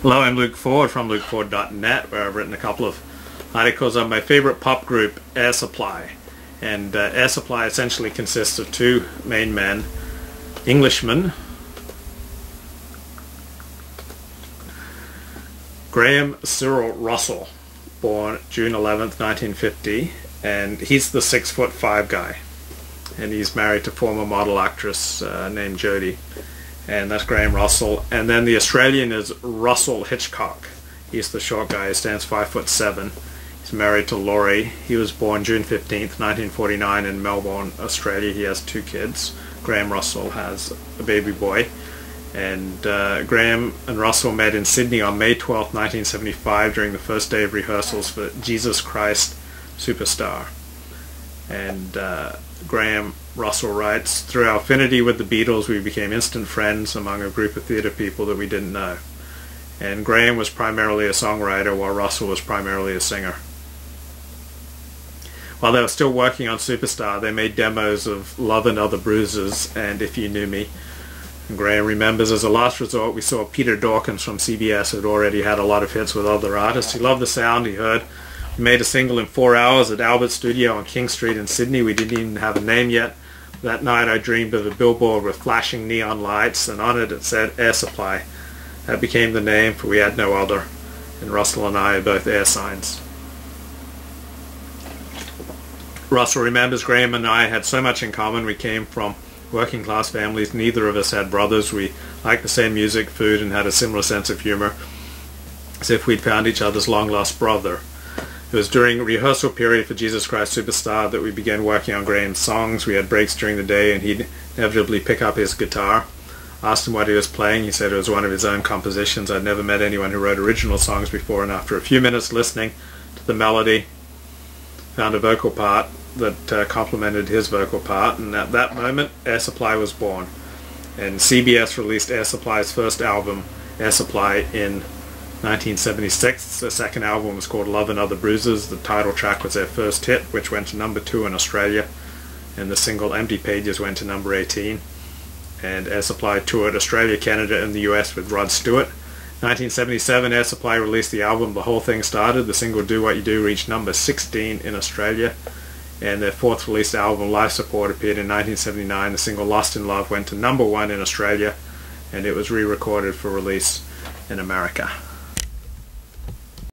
Hello, I'm Luke Ford from lukeford.net, where I've written a couple of articles on my favorite pop group, Air Supply. And Air Supply essentially consists of two main men, Englishmen, Graham Cyril Russell, born June 11th, 1950, and he's the 6'5" guy. And he's married to former model actress named Jodie. And that's Graham Russell. And then the Australian is Russell Hitchcock. He's the short guy. He stands 5'7". He's married to Laurie. He was born June 15th, 1949 in Melbourne, Australia. He has two kids. Graham Russell has a baby boy. And Graham and Russell met in Sydney on May 12th, 1975 during the first day of rehearsals for Jesus Christ Superstar. And Graham Russell writes, "Through our affinity with the Beatles, we became instant friends among a group of theatre people that we didn't know." And Graham was primarily a songwriter, while Russell was primarily a singer. While they were still working on Superstar, they made demos of Love and Other Bruises and If You Knew Me. And Graham remembers, as a last resort, we saw Peter Dawkins from CBS, who had already had a lot of hits with other artists. He loved the sound he heard. We made a single in 4 hours at Albert Studio on King Street in Sydney. We didn't even have a name yet. That night I dreamed of a billboard with flashing neon lights, and on it said Air Supply. That became the name, for we had no other. And Russell and I are both air signs. Russell remembers Graham and I had so much in common. We came from working class families. Neither of us had brothers. We liked the same music, food, and had a similar sense of humor, as if we'd found each other's long-lost brother. It was during a rehearsal period for Jesus Christ Superstar that we began working on Graham's songs. We had breaks during the day, and he'd inevitably pick up his guitar. I asked him what he was playing. He said it was one of his own compositions. I'd never met anyone who wrote original songs before, and after a few minutes listening to the melody, found a vocal part that complemented his vocal part, and at that moment Air Supply was born. And CBS released Air Supply's first album, Air Supply, in 1976. The second album was called Love and Other Bruises. The title track was their first hit, which went to number 2 in Australia, and the single Empty Pages went to number 18. And Air Supply toured Australia, Canada, and the US with Rod Stewart. 1977, Air Supply released the album The Whole Thing Started. The single Do What You Do reached number 16 in Australia. And their fourth released album, Life Support, appeared in 1979. The single Lost in Love went to number 1 in Australia, and it was re-recorded for release in America.